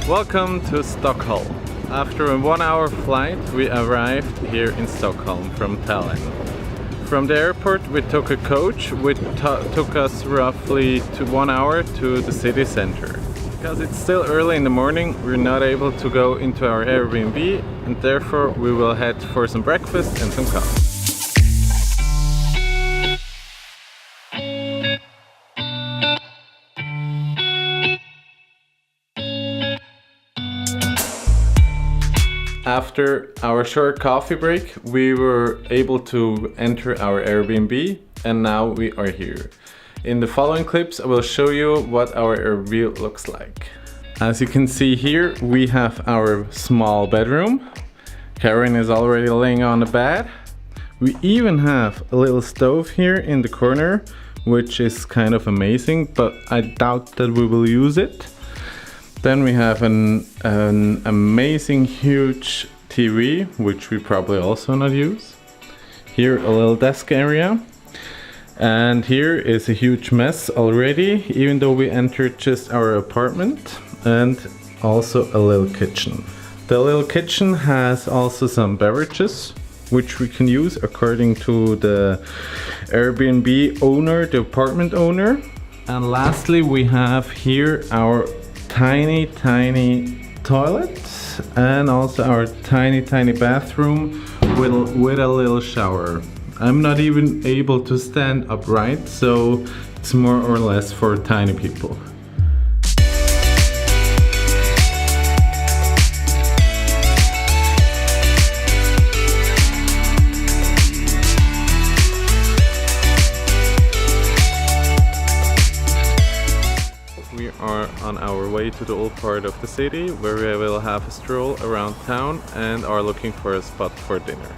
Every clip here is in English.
Welcome to Stockholm. After a 1-hour flight, we arrived here in Stockholm from Tallinn. From the airport we took a coach which took us roughly to 1 hour to the city center. Because it's still early in the morning, we're not able to go into our Airbnb, and therefore we will head for some breakfast and some coffee. After our short coffee break, we were able to enter our Airbnb, and now we are here. In the following clips, I will show you what our Airbnb looks like. As you can see here, we have our small bedroom. Karen is already laying on the bed. We even have a little stove here in the corner, which is kind of amazing, but I doubt that we will use it. Then we have an amazing huge TV, which we probably also not use. Here a little desk area. And here is a huge mess already, even though we entered just our apartment. And also a little kitchen. The little kitchen has also some beverages, which we can use according to the Airbnb owner, the apartment owner. And lastly, we have here our tiny toilet and also our tiny bathroom with a little shower. I'm not even able to stand upright, so it's more or less for tiny people. We are on our way to the old part of the city, where we will have a stroll around town and are looking for a spot for dinner.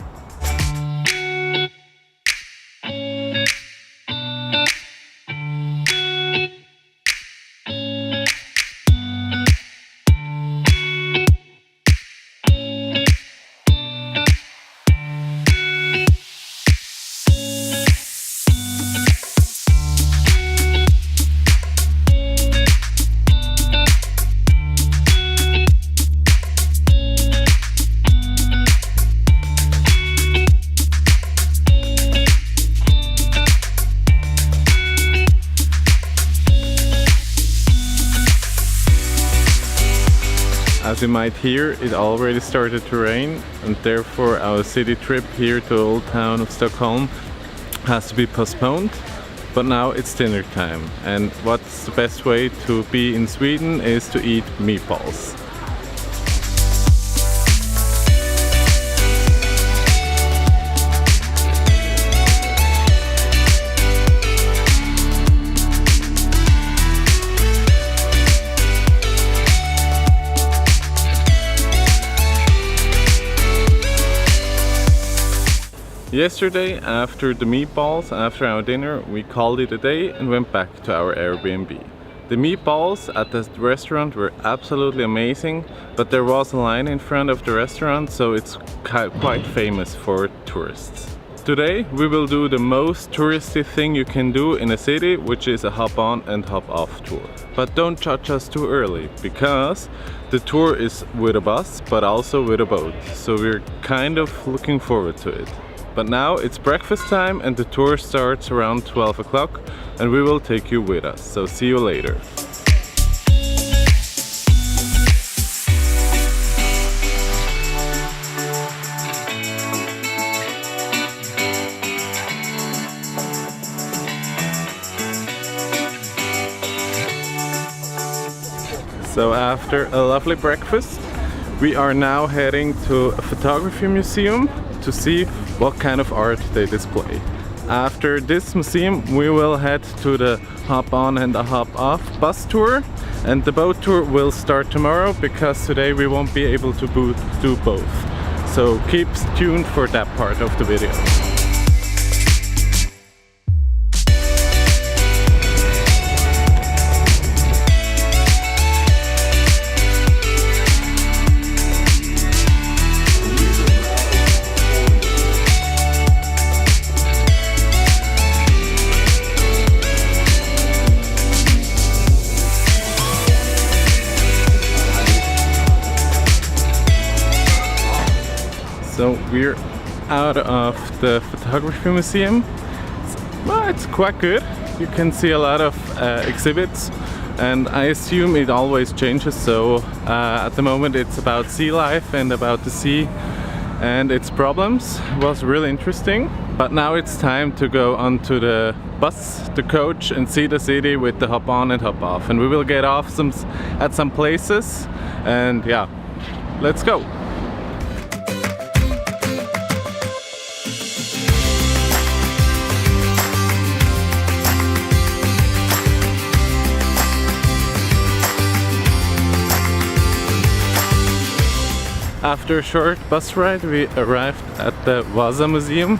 As you might hear, it already started to rain, and therefore our city trip here to the old town of Stockholm has to be postponed. But now it's dinner time, and what's the best way to be in Sweden is to eat meatballs. Yesterday, after the meatballs, after our dinner, we called it a day and went back to our Airbnb. The meatballs at the restaurant were absolutely amazing, but there was a line in front of the restaurant, so it's quite famous for tourists. Today we will do the most touristy thing you can do in a city, which is a hop on and hop off tour. But don't judge us too early, because the tour is with a bus but also with a boat, so we're kind of looking forward to it. But now it's breakfast time and the tour starts around 12 o'clock, and we will take you with us. So see you later. So after a lovely breakfast, we are now heading to a photography museum to see what kind of art they display. After this museum, we will head to the hop on and the hop off bus tour, and the boat tour will start tomorrow because today we won't be able to do both. So keep tuned for that part of the video. So we're out of the photography museum. Well, it's quite good. You can see a lot of exhibits, and I assume it always changes. So at the moment it's about sea life and about the sea and its problems. It was really interesting. But now it's time to go onto the bus, the coach, and see the city with the hop on and hop off. And we will get off at some places, and yeah, let's go. After a short bus ride, we arrived at the Vasa museum.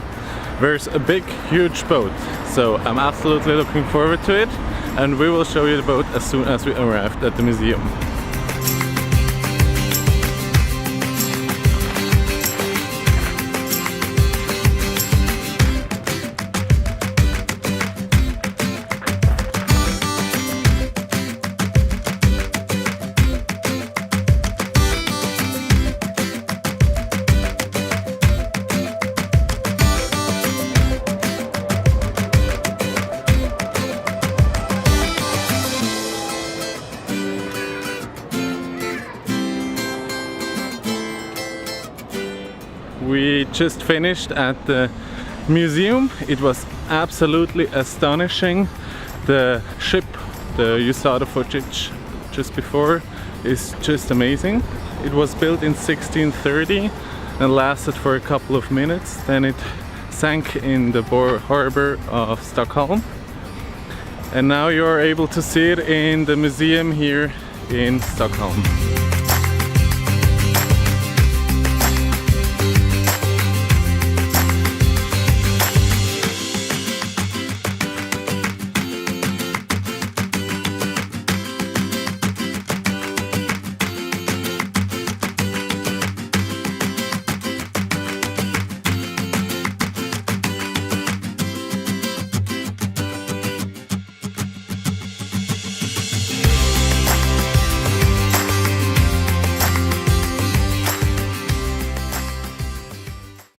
There's a big, huge boat, so I'm absolutely looking forward to it, and we will show you the boat as soon as we arrived at the museum. We just finished at the museum. It was absolutely astonishing. The ship, you saw the footage just before, is just amazing. It was built in 1630 and lasted for a couple of minutes. Then it sank in the harbor of Stockholm. And now you're able to see it in the museum here in Stockholm.